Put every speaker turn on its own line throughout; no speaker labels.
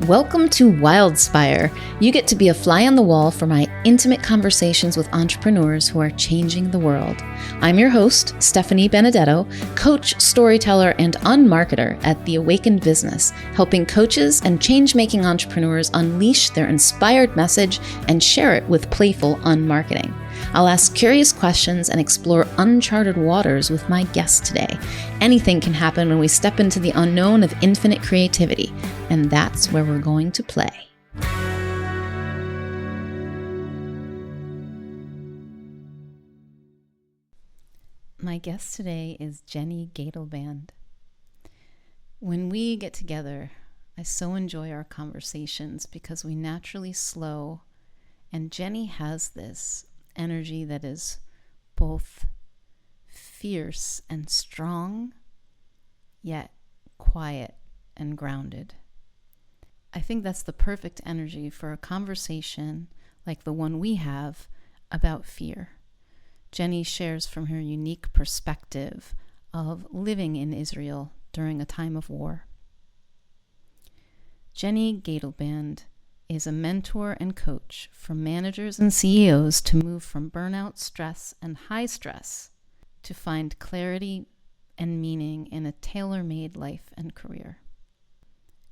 Welcome to Wildspire. You get to be a fly on the wall for my intimate conversations with entrepreneurs who are changing the world. I'm your host, Stephanie Benedetto, coach, storyteller, and unmarketer at The Awakened Business, helping coaches and change-making entrepreneurs unleash their inspired message and share it with playful unmarketing. I'll ask curious questions and explore uncharted waters with my guest today. Anything can happen when we step into the unknown of infinite creativity, and that's where we're going to play. My guest today is Jenny Gaitelband. When we get together, I so enjoy our conversations because we naturally slow, and Jenny has this energy that is both fierce and strong, yet quiet and grounded. I think that's the perfect energy for a conversation like the one we have about fear. Jenny shares from her unique perspective of living in Israel during a time of war. Jenny Gaitelband is a mentor and coach for managers and CEOs to move from burnout, stress, and high stress to find clarity and meaning in a tailor-made life and career.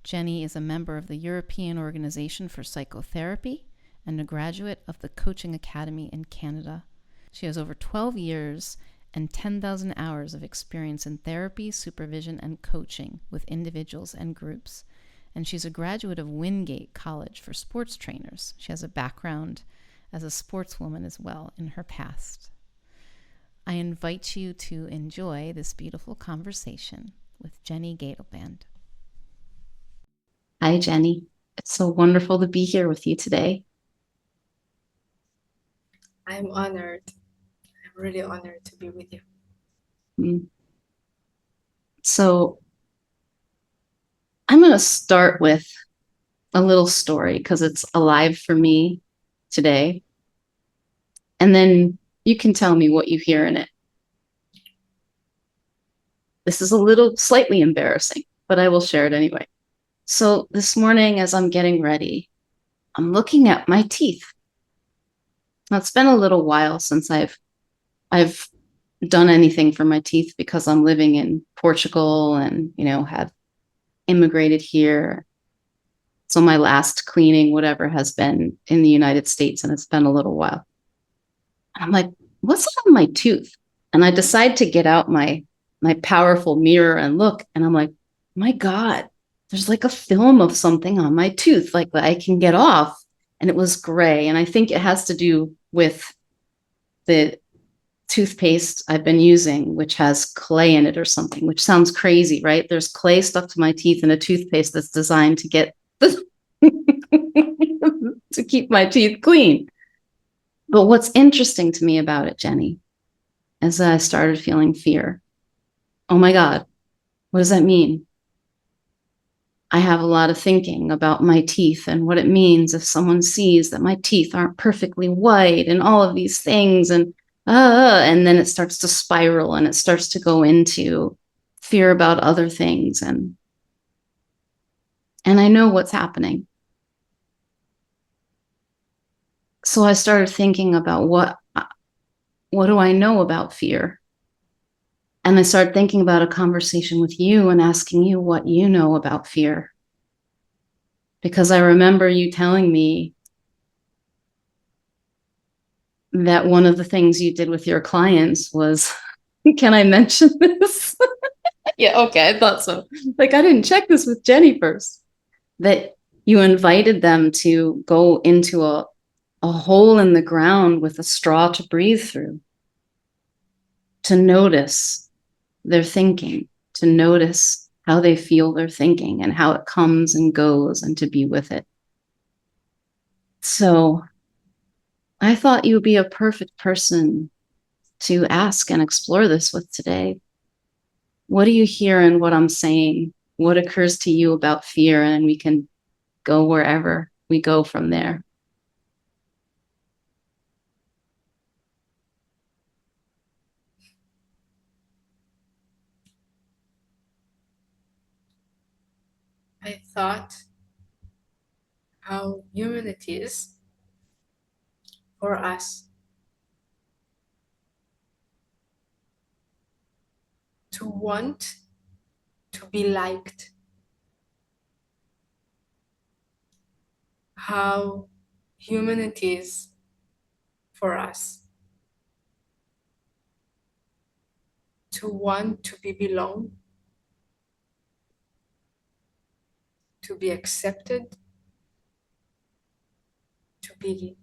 Jenny is a member of the European Organization for Psychotherapy and a graduate of the Coaching Academy in Canada. She has over 12 years and 10,000 hours of experience in therapy, supervision, and coaching with individuals and groups. And she's a graduate of Wingate College for sports trainers. She has a background as a sportswoman as well in her past. I invite you to enjoy this beautiful conversation with Jenny Gaitelband. Hi, Jenny. It's so wonderful to be here with you today.
I'm honored. I'm really honored to be with you.
So I'm going to start with a little story because it's alive for me today. And then you can tell me what you hear in it. This is a little slightly embarrassing, but I will share it anyway. So this morning, as I'm getting ready, I'm looking at my teeth. Now, it's been a little while since I've done anything for my teeth because I'm living in Portugal and, had immigrated here. So my last cleaning, whatever, has been in the United States, and it's been a little while. And I'm like, what's on my tooth? And I decide to get out my powerful mirror and look, and I'm like, my God, there's like a film of something on my tooth, like that I can get off. And it was gray. And I think it has to do with the toothpaste I've been using, which has clay in it or something, which sounds crazy, right? There's clay stuck to my teeth in a toothpaste that's designed to get to keep my teeth clean. But what's interesting to me about it, Jenny, is that I started feeling fear. Oh my God, what does that mean? I have a lot of thinking about my teeth and what it means if someone sees that my teeth aren't perfectly white and all of these things. And then it starts to spiral and it starts to go into fear about other things. And I know what's happening. So I started thinking about what do I know about fear? And I started thinking about a conversation with you and asking you what you know about fear. Because I remember you telling me that one of the things you did with your clients was, can I mention this? Yeah, okay, I thought so. Like, I didn't check this with Jenny first. That you invited them to go into a hole in the ground with a straw to breathe through, to notice their thinking, to notice how they feel their thinking and how it comes and goes, and to be with it. So I thought you would be a perfect person to ask and explore this with today. What do you hear in what I'm saying? What occurs to you about fear? And we can go wherever we go from there.
I thought how human it is for us to want to be liked, how human it is for us to want to be belong, to be accepted, to be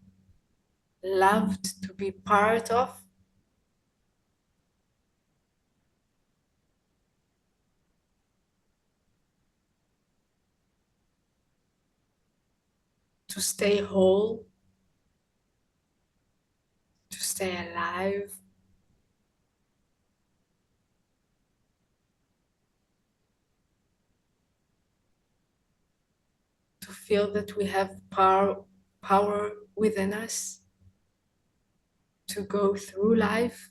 loved, to be part of. To stay whole, to stay alive, to feel that we have power within us to go through life,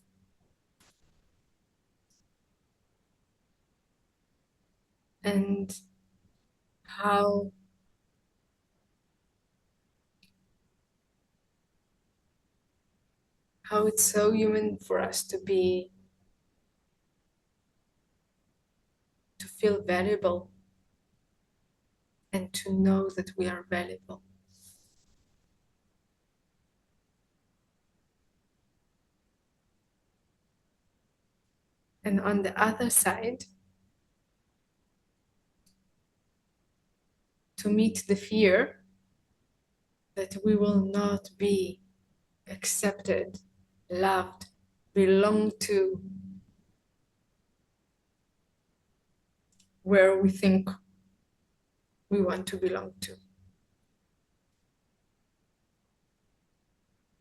and how it's so human for us to feel valuable and to know that we are valuable. And on the other side, to meet the fear that we will not be accepted, loved, belong to where we think we want to belong to.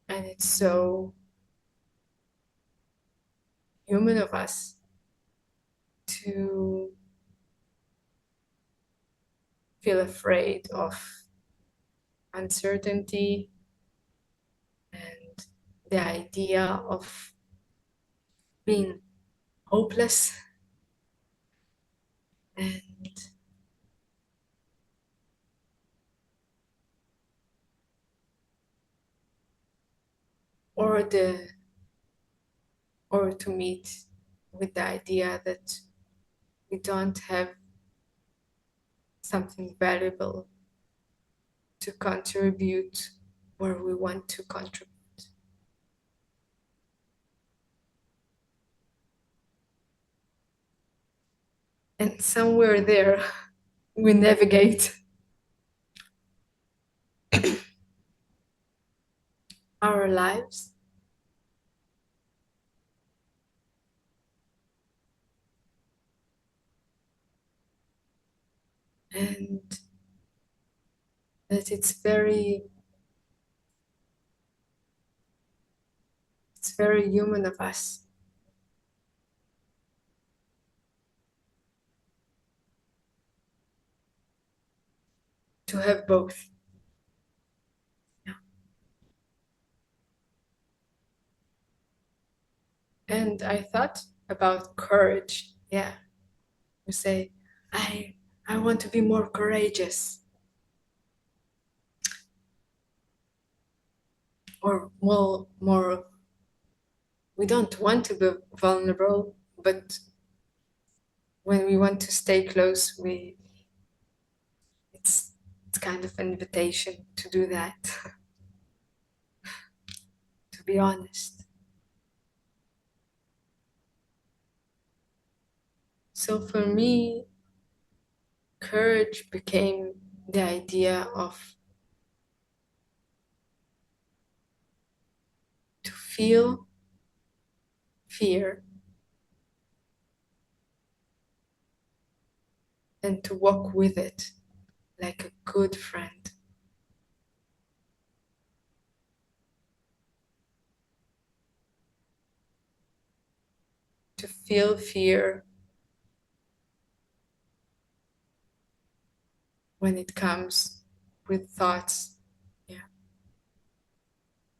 And it's so human of us to feel afraid of uncertainty and the idea of being hopeless and or to meet with the idea that we don't have something valuable to contribute where we want to contribute. And somewhere there, we navigate our lives and that it's very human of us to have both. Yeah. And I thought about courage. Yeah, you say, I want to be more courageous, or more. We don't want to be vulnerable, but when we want to stay close, it's kind of an invitation to do that. To be honest. So for me, courage became the idea of to feel fear and to walk with it like a good friend. To feel fear when it comes with thoughts. Yeah.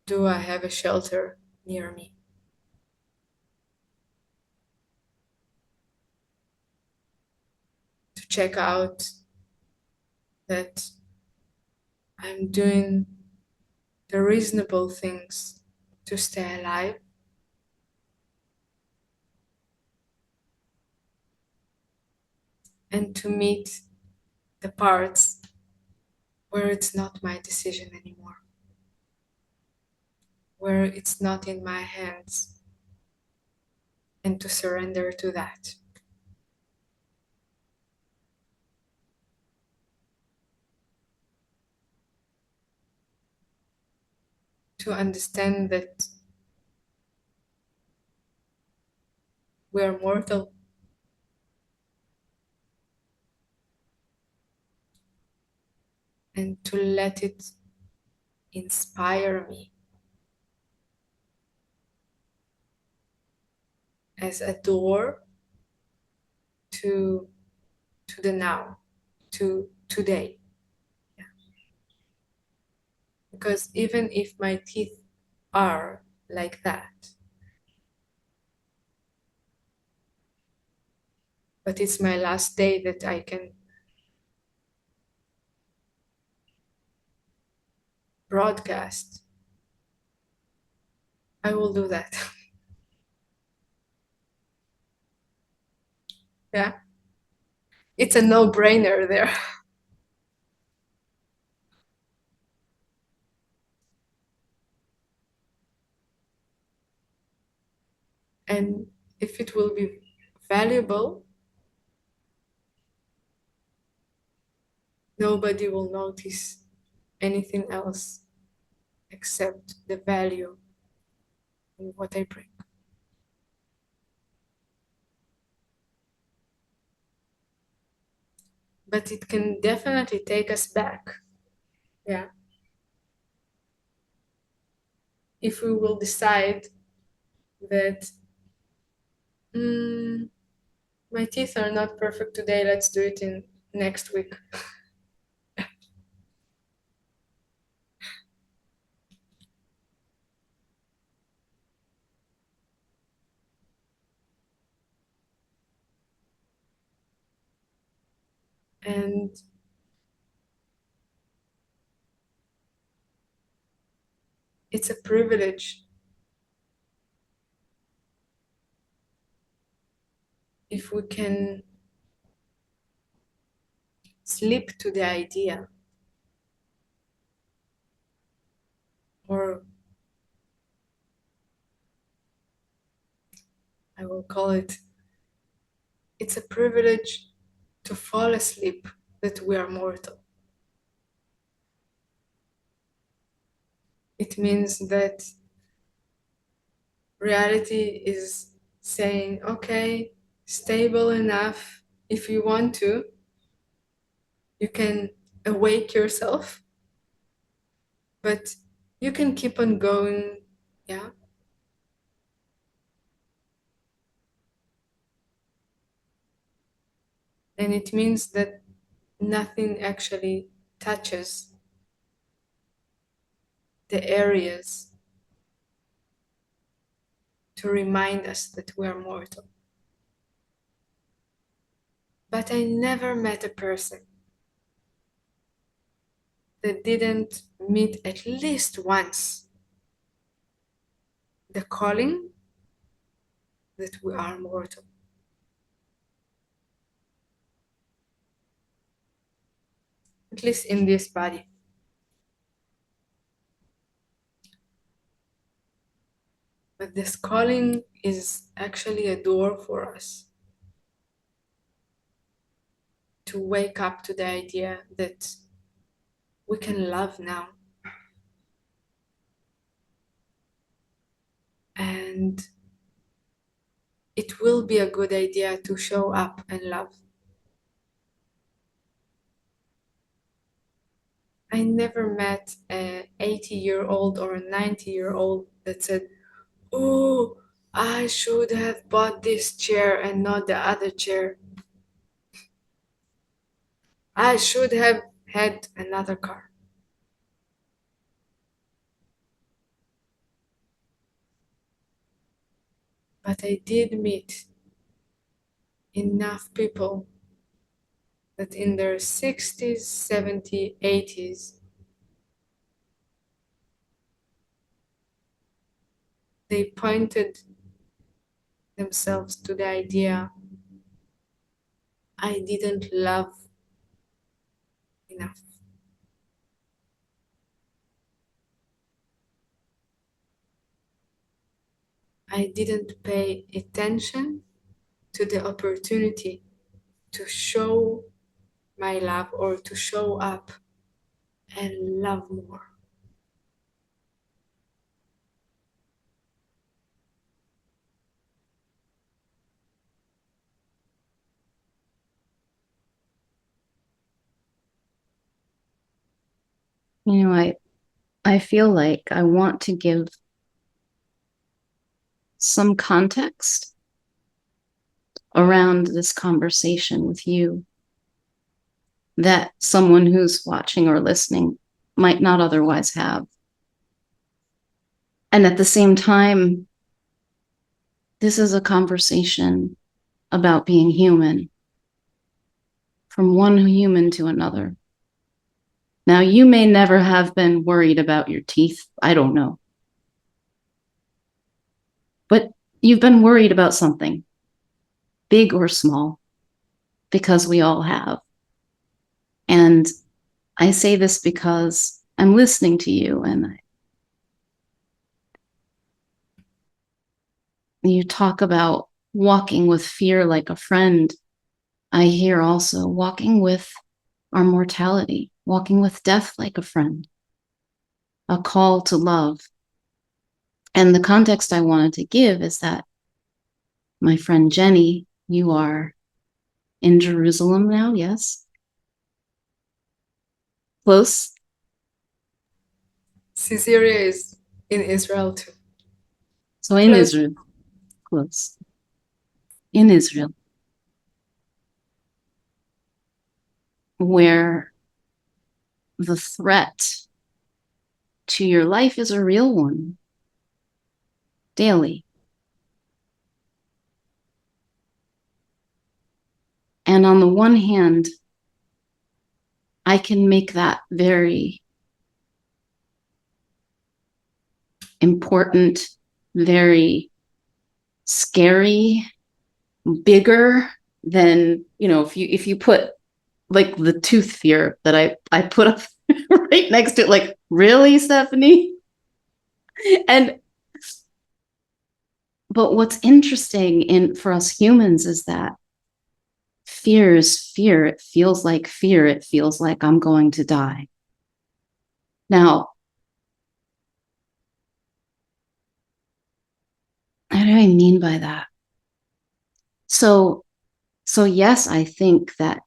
Do I have a shelter near me? To check out that I'm doing the reasonable things to stay alive. And to meet the parts where it's not my decision anymore, where it's not in my hands, and to surrender to that. To understand that we are mortal, and to let it inspire me as a door to the now, to today. Yeah. Because even if my teeth are like that, but it's my last day that I can broadcast, I will do that. Yeah. It's a no-brainer there. And if it will be valuable, nobody will notice anything else except the value in what I bring. But it can definitely take us back. Yeah. If we will decide that my teeth are not perfect today, let's do it in next week. And it's a privilege if we can sleep to the idea, or I will call it, it's a privilege to fall asleep that we are mortal. It means that reality is saying, okay, stable enough. If you want to, you can awake yourself, but you can keep on going. Yeah. And it means that nothing actually touches the areas to remind us that we're mortal. But I never met a person that didn't meet at least once the calling that we are mortal. At least in this body. But this calling is actually a door for us to wake up to the idea that we can love now. And it will be a good idea to show up and love. I never met an 80-year-old or a 90-year-old that said, oh, I should have bought this chair and not the other chair. I should have had another car. But I did meet enough people that in their 60s, 70s, 80s they pointed themselves to the idea, I didn't love enough. I didn't pay attention to the opportunity to show my love or to show up and love more.
You know, I feel like I want to give some context around this conversation with you that someone who's watching or listening might not otherwise have. And at the same time, this is a conversation about being human, from one human to another. Now, you may never have been worried about your teeth. I don't know. But you've been worried about something, big or small, because we all have. And I say this because I'm listening to you, and you talk about walking with fear like a friend. I hear also walking with our mortality, walking with death like a friend, a call to love. And the context I wanted to give is that my friend Jenny, you are in Jerusalem now, yes? Close?
Caesarea is in Israel too.
So in
Close.
Israel, close. In Israel, where the threat to your life is a real one, daily. And on the one hand, I can make that very important, very scary, bigger than, if you put like the tooth fear that I put up right next to it, like, really, Stephanie? And but what's interesting for us humans is that fear is fear. It feels like fear. It feels like I'm going to die. Now, what do I mean by that? So yes, I think that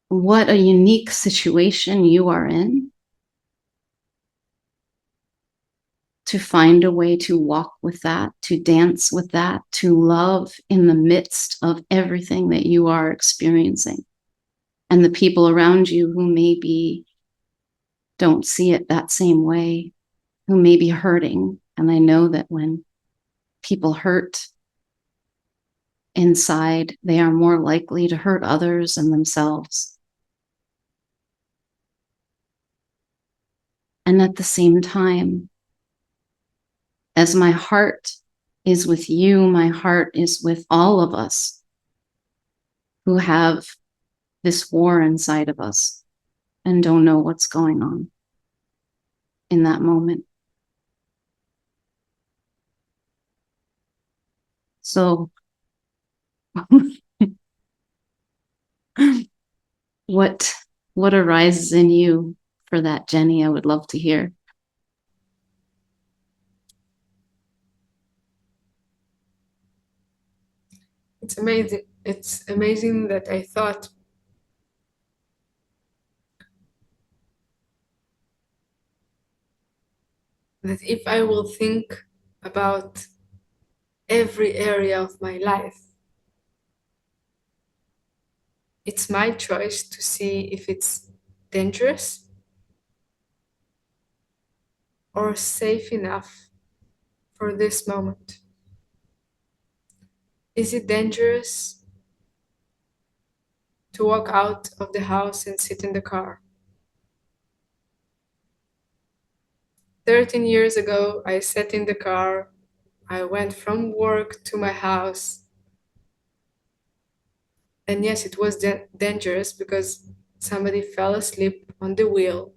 what a unique situation you are in to find a way to walk with that, to dance with that, to love in the midst of everything that you are experiencing. And the people around you who maybe don't see it that same way, who may be hurting. And I know that when people hurt inside, they are more likely to hurt others and themselves. And at the same time, as my heart is with you, my heart is with all of us who have this war inside of us and don't know what's going on in that moment. So what arises in you for that, Jenny? I would love to hear.
It's amazing. It's amazing that I thought that if I will think about every area of my life, it's my choice to see if it's dangerous or safe enough for this moment. Is it dangerous to walk out of the house and sit in the car? 13 years ago, I sat in the car. I went from work to my house. And yes, it was dangerous because somebody fell asleep on the wheel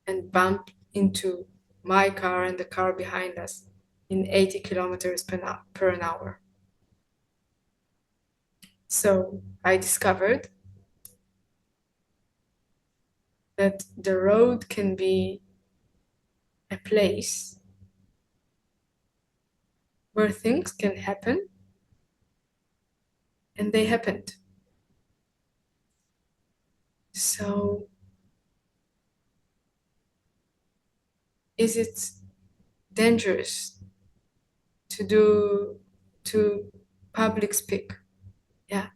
and bumped into my car and the car behind us in 80 kilometers per an hour. So I discovered that the road can be a place where things can happen, and they happened. So is it dangerous to public speak? Yeah.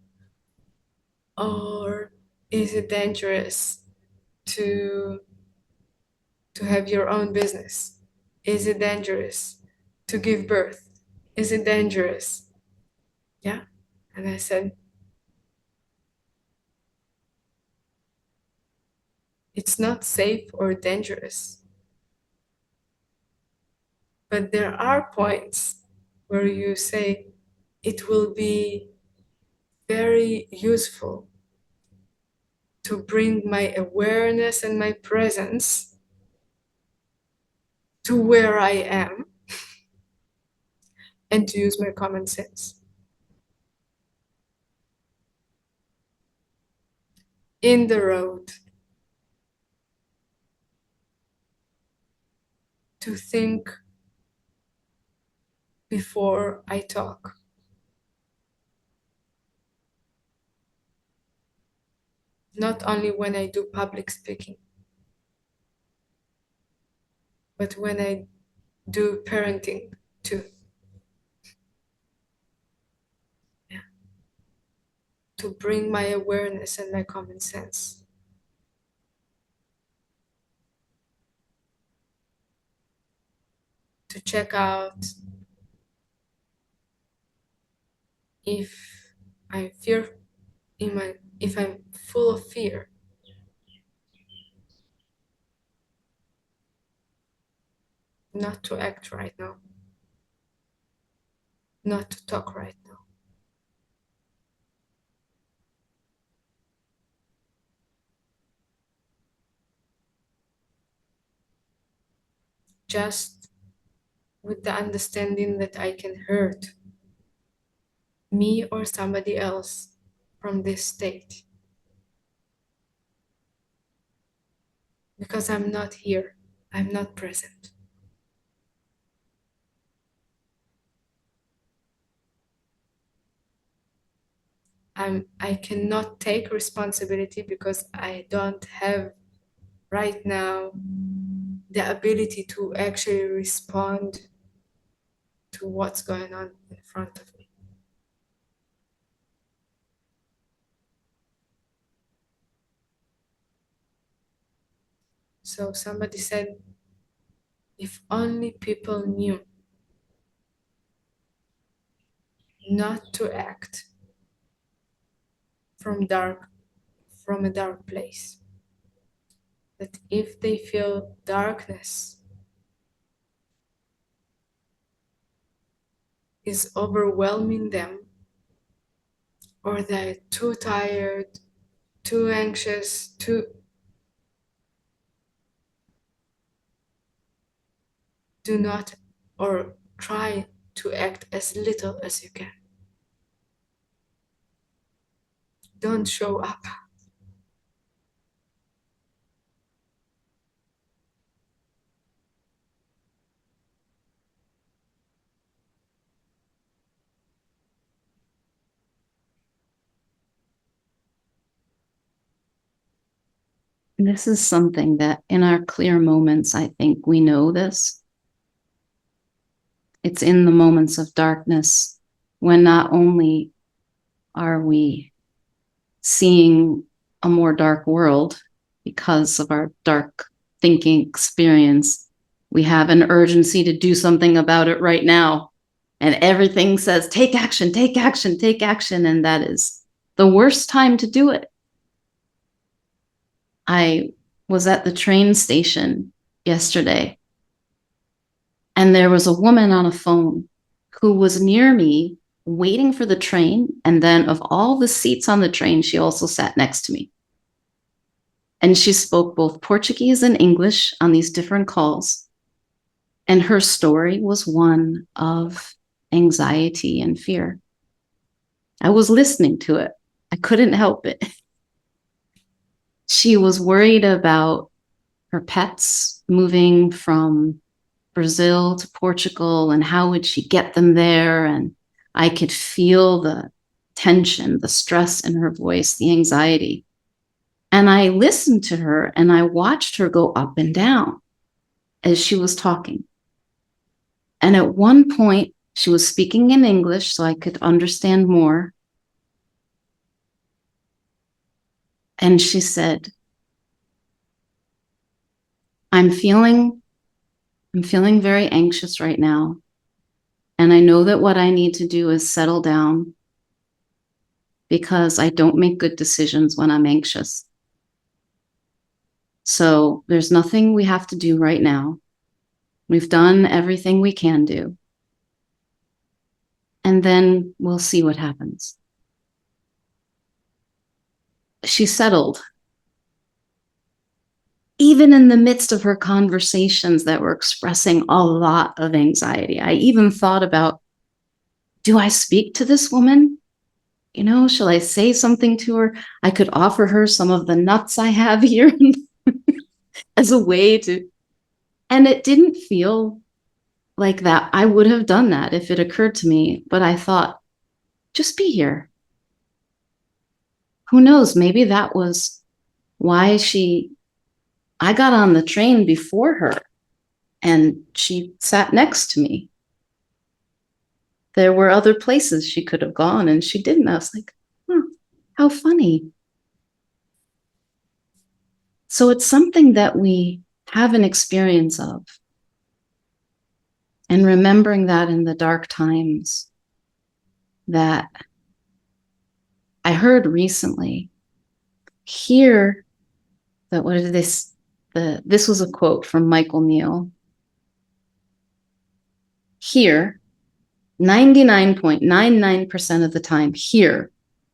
Or is it dangerous to have your own business? Is it dangerous to give birth? Is it dangerous? Yeah. And I said, it's not safe or dangerous. But there are points where you say it will be very useful to bring my awareness and my presence to where I am and to use my common sense. In the road, to think before I talk. Not only when I do public speaking, but when I do parenting too. Yeah. To bring my awareness and my common sense. To check out if I'm if I'm full of fear. Not to act right now. Not to talk right now. Just with the understanding that I can hurt me or somebody else from this state. Because I'm not here. I'm not present. I cannot take responsibility because I don't have right now the ability to actually respond to what's going on in front of me. So somebody said, if only people knew not to act from a dark place. That if they feel darkness is overwhelming them, or they're too tired, too anxious, do not, or try to act as little as you can. Don't show up.
This is something that in our clear moments, I think we know this. It's in the moments of darkness when not only are we seeing a more dark world because of our dark thinking experience, we have an urgency to do something about it right now. And everything says, take action, take action, take action. And that is the worst time to do it. I was at the train station yesterday And there was a woman on a phone who was near me waiting for the train. And then, of all the seats on the train, she also sat next to me. And she spoke both Portuguese and English on these different calls. And her story was one of anxiety and fear. I was listening to it. I couldn't help it. She was worried about her pets moving from Brazil to Portugal and how would she get them there. And I could feel the tension, the stress in her voice, the anxiety. And I listened to her and I watched her go up and down as she was talking. And at one point, she was speaking in English so I could understand more. And she said, I'm feeling very anxious right now. And I know that what I need to do is settle down because I don't make good decisions when I'm anxious. So there's nothing we have to do right now. We've done everything we can do. And then we'll see what happens. She settled. Even in the midst of her conversations that were expressing a lot of anxiety, I even thought about, do I speak to this woman? You know, shall I say something to her? I could offer her some of the nuts I have here as a way to, and it didn't feel like that. I would have done that if it occurred to me, but I thought, just be here. Who knows? Maybe that was why I got on the train before her and she sat next to me. There were other places she could have gone and she didn't. I was like, how funny. So it's something that we have an experience of. And remembering that in the dark times, that I heard recently here, that what is this? This was a quote from Michael Neal. Here, 99.99% of the time, here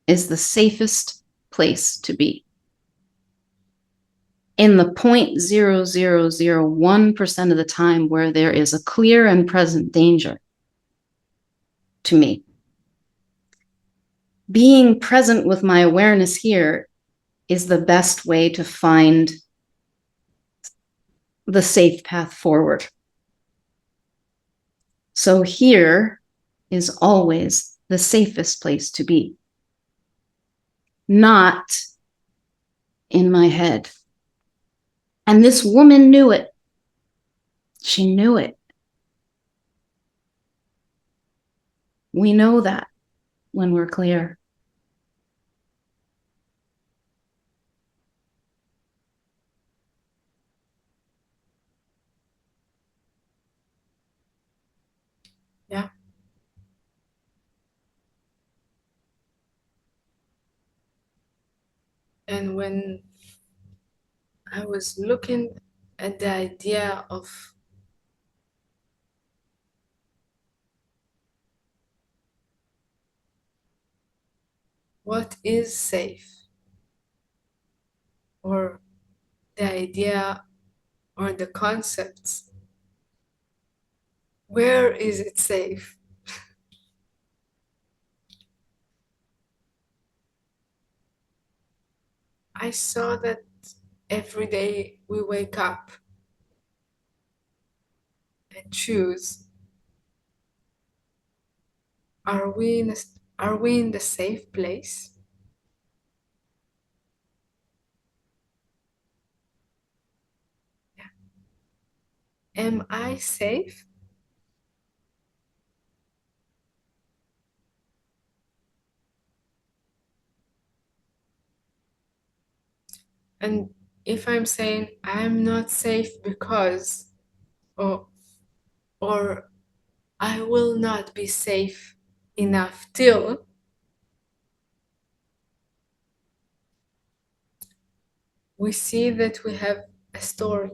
is the safest place to be. In the 0.0001% of the time where there is a clear and present danger to me, being present with my awareness here is the best way to find the safe path forward. So here is always the safest place to be, not in my head. And this woman knew it. She knew it. We know that when we're clear.
Yeah. And when I was looking at the idea of what is safe, or the idea or the concepts, where is it safe? I saw that every day we wake up and choose, are we in the safe place? Am I safe? And if I'm saying I'm not safe because, or I will not be safe enough till, we see that we have a story.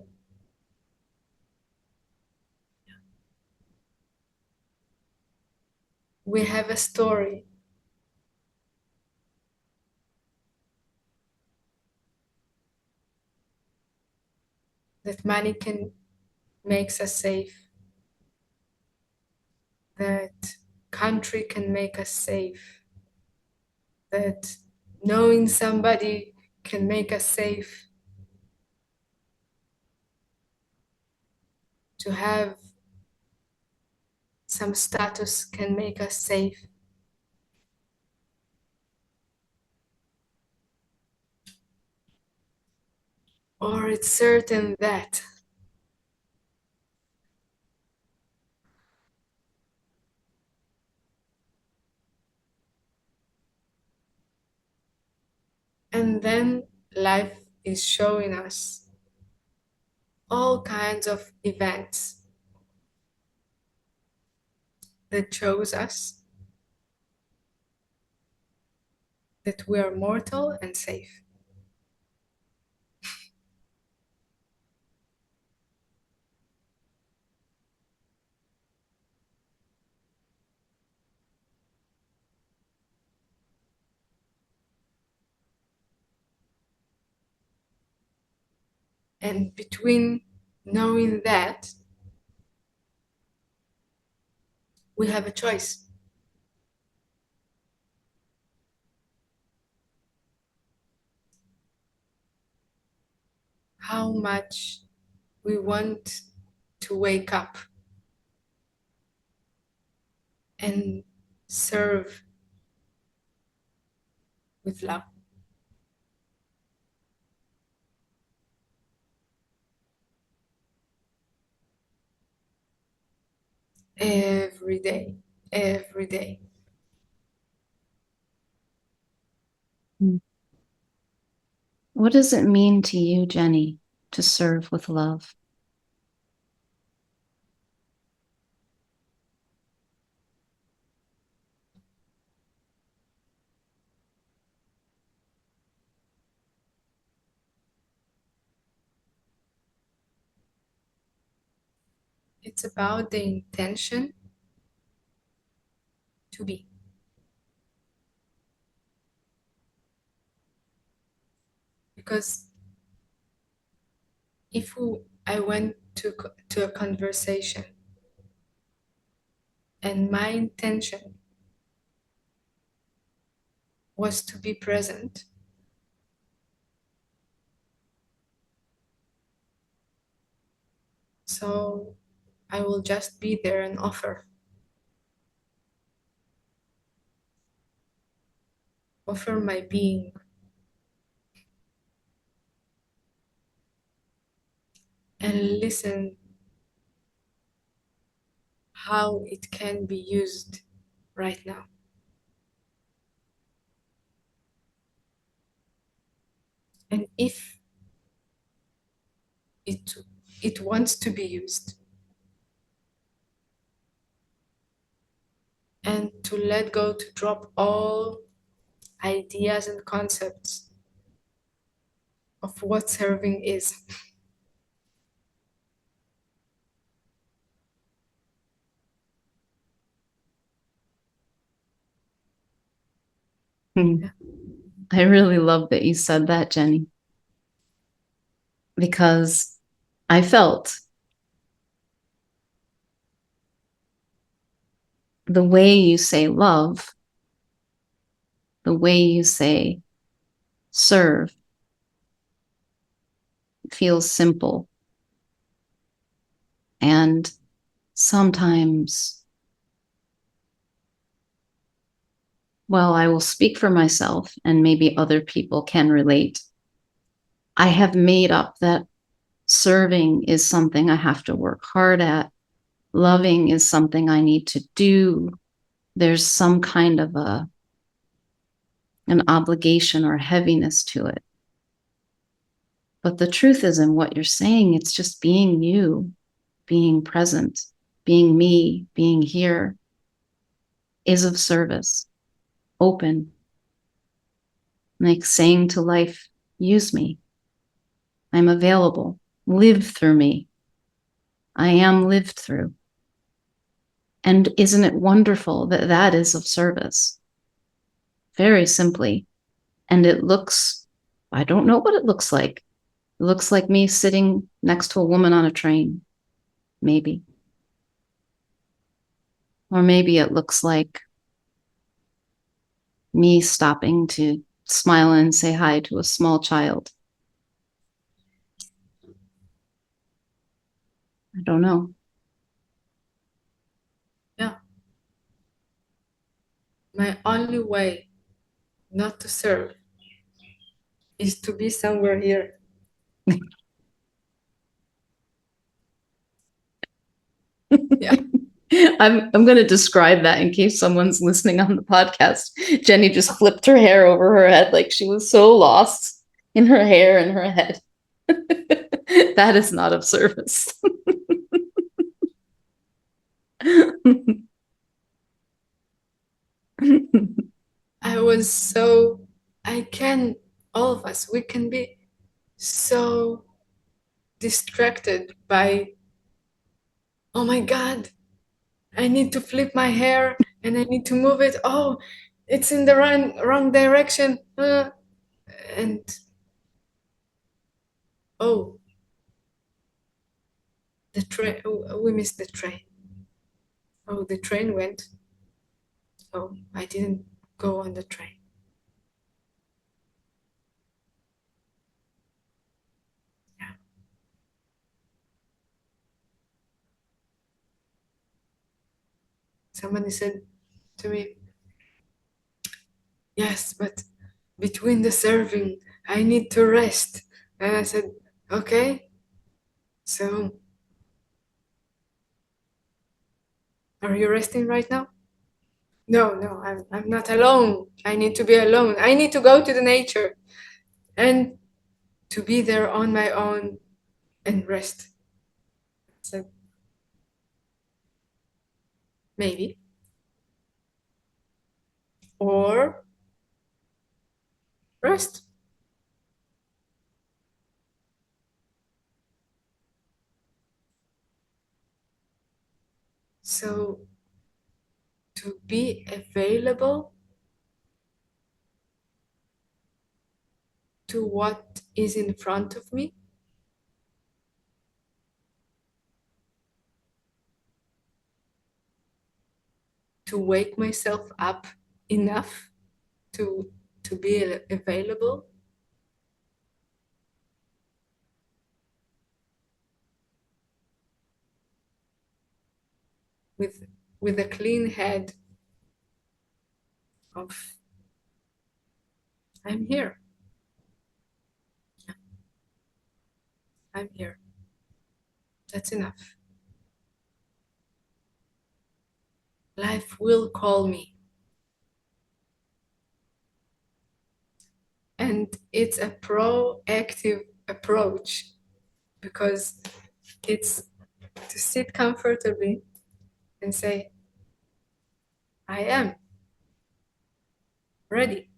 We have a story. That money can makes us safe. That country can make us safe. That knowing somebody can make us safe. To have some status can make us safe. Or it's certain that and then life is showing us all kinds of events that shows us that we are mortal and safe. And between knowing that, we have a choice. How much we want to wake up and serve with love. Every day, every day.
What does it mean to you, Jenny, to serve with love?
It's about the intention to be. Because if I went to a conversation and my intention was to be present, so I will just be there and offer my being. And listen how it can be used right now. And if it wants to be used, and to let go, to drop all ideas and concepts of what serving is.
I really love that you said that, Jenny, because I felt the way you say love, the way you say serve, feels simple. And sometimes, well, I will speak for myself and maybe other people can relate. I have made up that serving is something I have to work hard at. Loving is something I need to do. There's some kind of an obligation or heaviness to it. But the truth is in what you're saying, it's just being you, being present, being me, being here is of service, open, like saying to life, use me. I'm available. Live through me. I am lived through. And isn't it wonderful that that is of service? Very simply. And it looks, I don't know what it looks like. It looks like me sitting next to a woman on a train, maybe. Or maybe it looks like me stopping to smile and say hi to a small child. I don't know.
Yeah. My only way not to serve is to be somewhere here. Yeah.
I'm going to describe that in case someone's listening on the podcast. Jenny just flipped her hair over her head like she was so lost in her hair and her head. That is not of service.
All of us, we can be so distracted by, oh my God, I need to flip my hair and I need to move it. Oh, it's in the wrong direction. And oh, the train, we missed the train. Oh, the train went. Oh, I didn't go on the train. Yeah. Somebody said to me, yes, but between the serving, I need to rest. And I said, okay, so are you resting right now? No, no, I'm not alone. I need to be alone. I need to go to the nature and to be there on my own and rest. So maybe. Or rest. So to be available to what is in front of me, to wake myself up enough to be available with a clean head of I'm here. I'm here. That's enough. Life will call me. And it's a proactive approach because it's to sit comfortably and say, I am ready.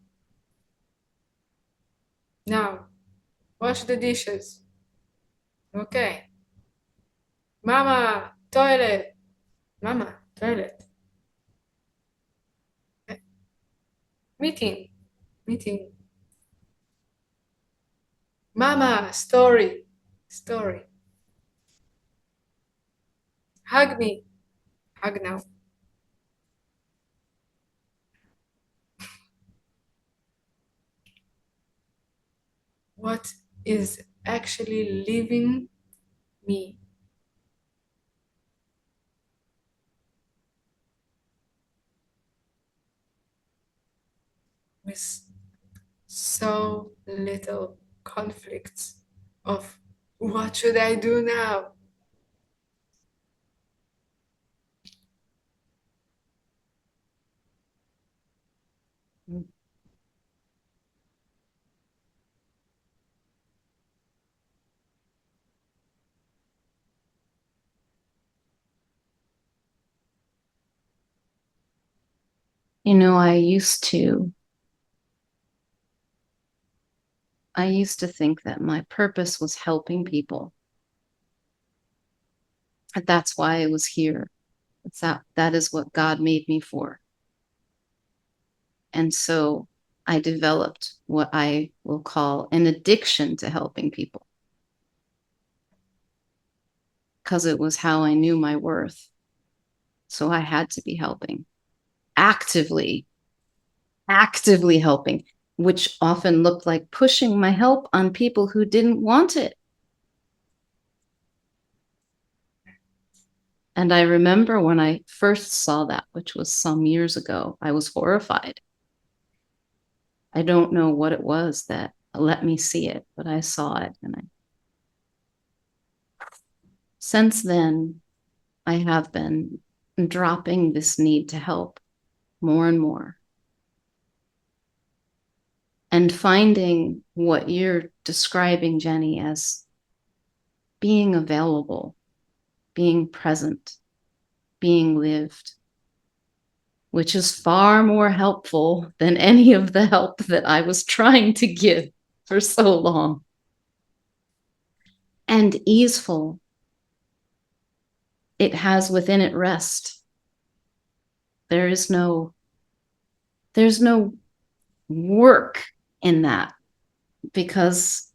Now, wash the dishes. Okay. Mama, toilet. Mama, toilet. Meeting. Meeting. Mama, story. Story. Hug me. Hug now. What is actually leaving me? With so little conflicts of what should I do now?
You know, I used to think that my purpose was helping people. And that's why I was here. That is what God made me for. And so I developed what I will call an addiction to helping people, because it was how I knew my worth. So I had to be helping, actively, actively helping, which often looked like pushing my help on people who didn't want it. And I remember when I first saw that, which was some years ago, I was horrified. I don't know what it was that let me see it, but I saw it. Since then, I have been dropping this need to help more and more, and finding what you're describing, Jenny, as being available, being present, being lived, which is far more helpful than any of the help that I was trying to give for so long. And easeful. It has within it rest. There's no work in that, because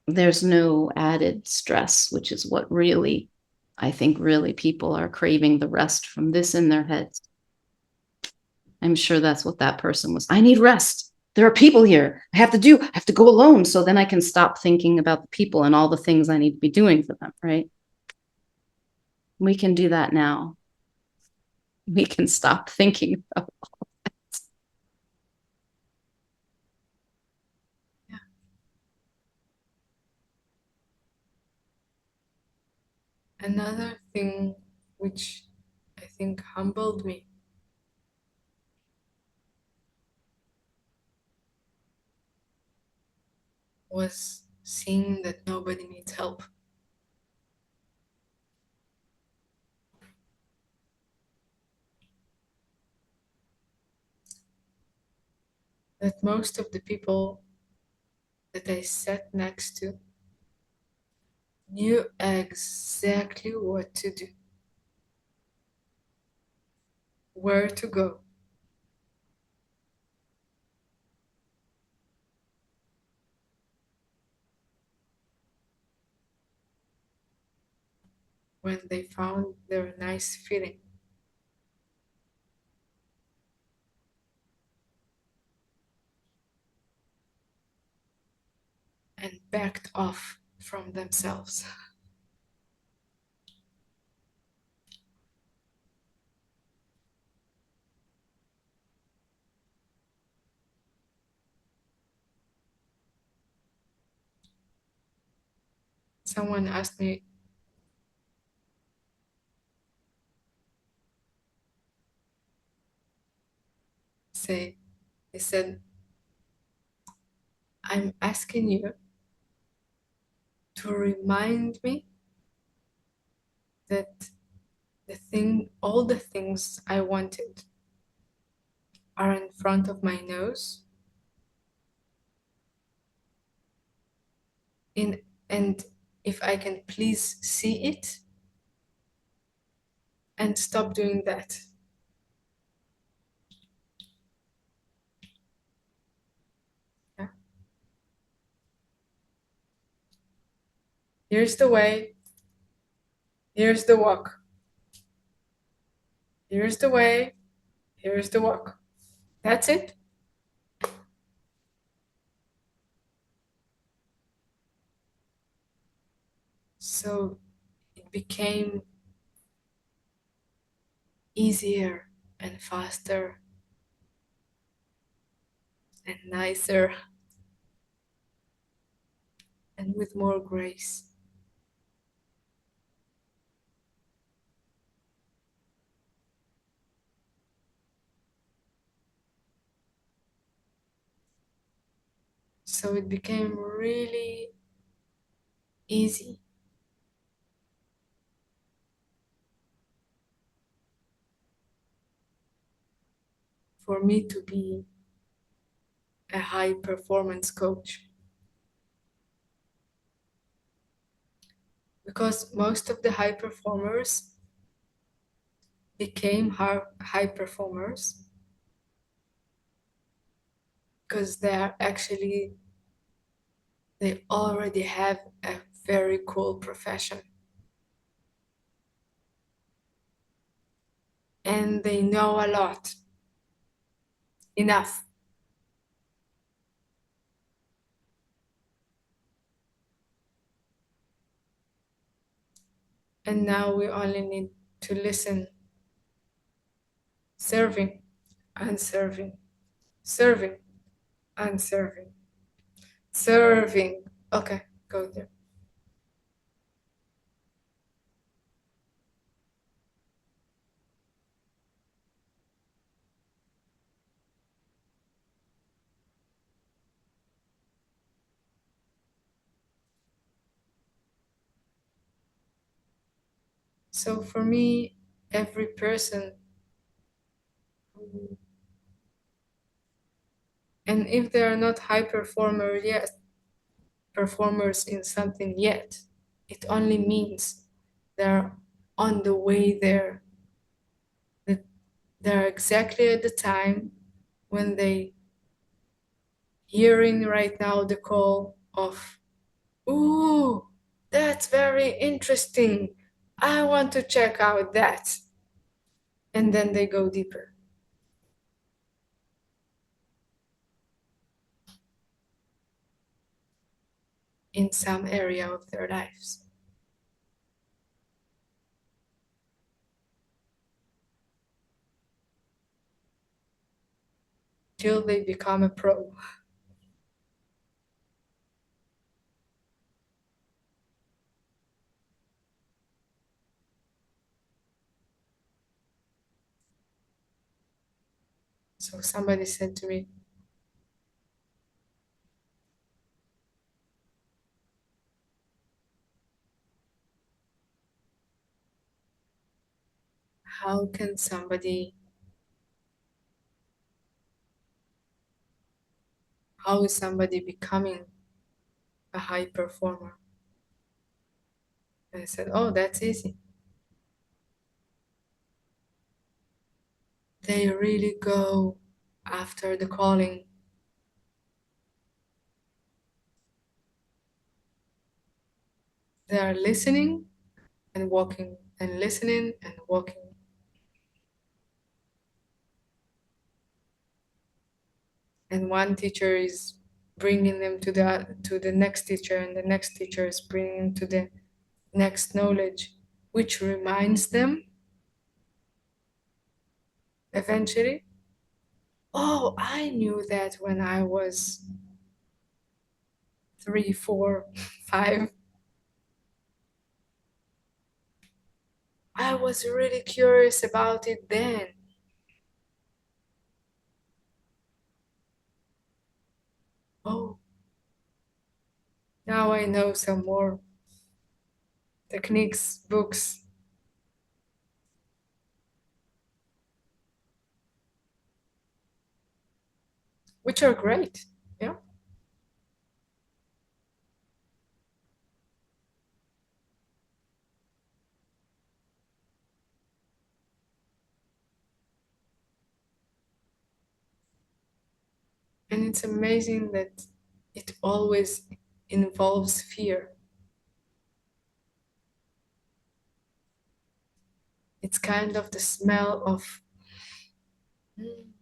there's no added stress, which is what really, I think really people are craving, the rest from this in their heads. I'm sure that's what that person was. I need rest. There are people here. I have to go alone so then I can stop thinking about the people and all the things I need to be doing for them, right? We can do that now. We can stop thinking about.
Yeah. Another thing which I think humbled me was seeing that nobody needs help. That most of the people that I sat next to knew exactly what to do, where to go, when they found their nice feeling. And backed off from themselves. Someone asked me, they said, I'm asking you to remind me that all the things I wanted are in front of my nose, in and if I can please see it and stop doing that. Yeah. Here's the way, here's the walk. Here's the way, here's the walk. That's it. So it became easier and faster and nicer and with more grace. So it became really easy for me to be a high performance coach, because most of the high performers became high performers because they already have a very cool profession and they know a lot, enough. And now we only need to listen, serving and serving, serving and serving, serving. Okay, go there. So for me, every person, and if they are not high performers in something yet, it only means they're on the way there. That they're exactly at the time when they hearing right now the call of, ooh, that's very interesting. I want to check out that. And then they go deeper in some area of their lives till they become a pro. So somebody said to me, how can somebody, how is somebody becoming a high performer? And I said, oh, that's easy. They really go after the calling. They are listening and walking and listening and walking. And one teacher is bringing them to the next teacher, and the next teacher is bringing them to the next knowledge, which reminds them eventually, oh, I knew that when I was 3, 4, 5. I was really curious about it then. Oh, now I know some more techniques, books, which are great. Yeah. And it's amazing that it always involves fear. It's kind of the smell of, "Hmm,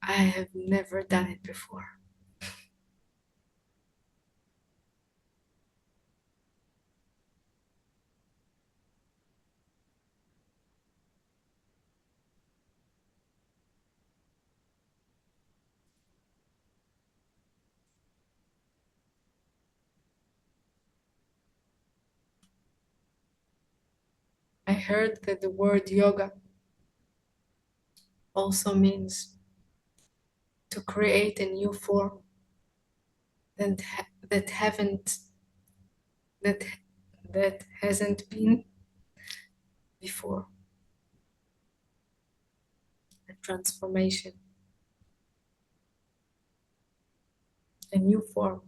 I have never done it before." I heard that the word yoga also means to create a new form that haven't that that hasn't been before. A transformation, a new form.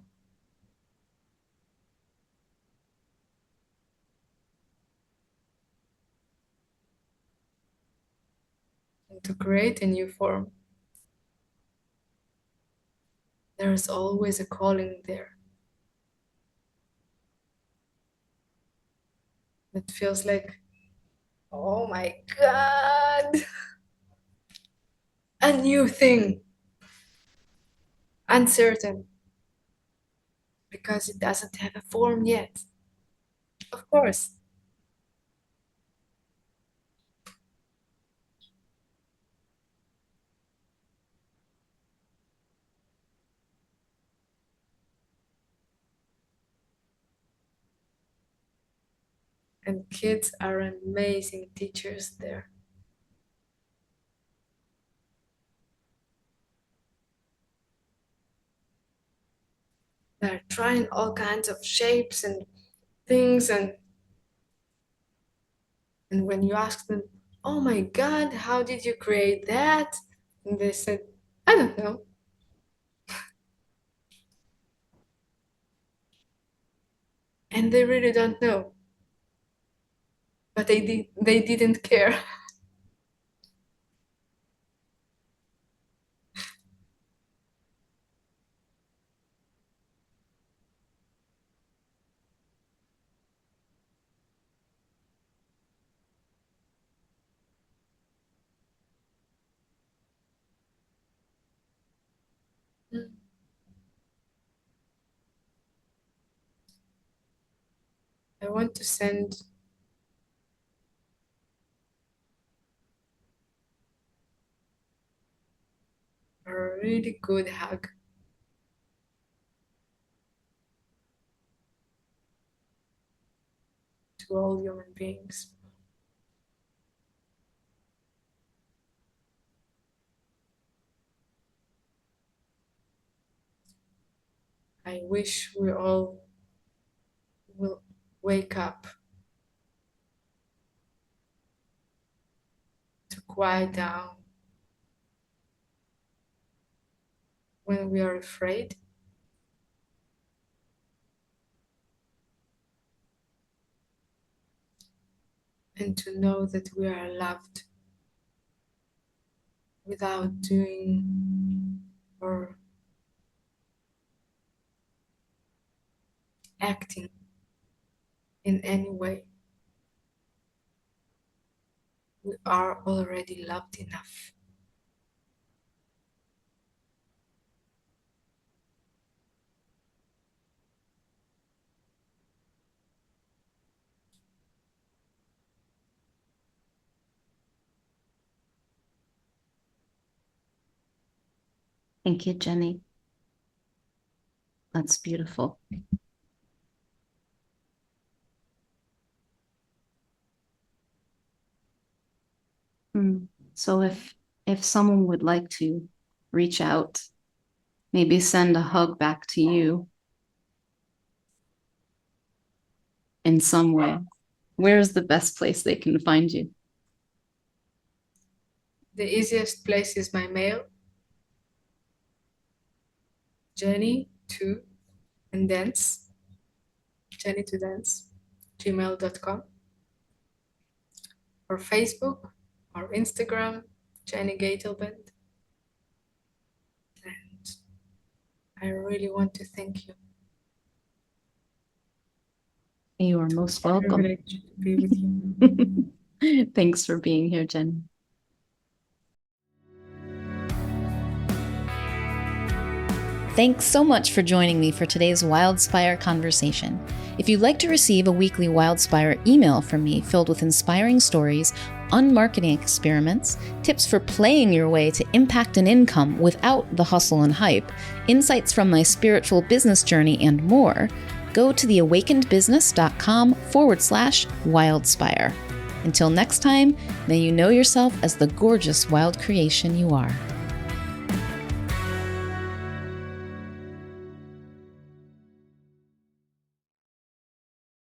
and to create a new form. There is always a calling there that feels like, oh my God, a new thing, uncertain, because it doesn't have a form yet. Of course. And kids are amazing teachers there. They're trying all kinds of shapes and things, and when you ask them, oh my God, how did you create that? And they said, I don't know. And they really don't know. But they didn't care. I want to send a really good hug to all human beings. I wish we all will wake up to quiet down when we are afraid, and to know that we are loved without doing or acting in any way. We are already loved enough.
Thank you, Jenny. That's beautiful. So if someone would like to reach out, maybe send a hug back to you in some way, where's the best place they can find you?
The easiest place is my mail, Jenny2 and dance, Jenny2dance, gmail.com, or Facebook or Instagram, Jenny Gaitelband. And I really want to thank you.
You are most welcome.
Privileged to be with you.
Thanks for being here, Jenny.
Thanks so much for joining me for today's Wildspire conversation. If you'd like to receive a weekly Wildspire email from me filled with inspiring stories on marketing experiments, tips for playing your way to impact and income without the hustle and hype, insights from my spiritual business journey, and more, go to theawakenedbusiness.com/Wildspire. Until next time, may you know yourself as the gorgeous wild creation you are.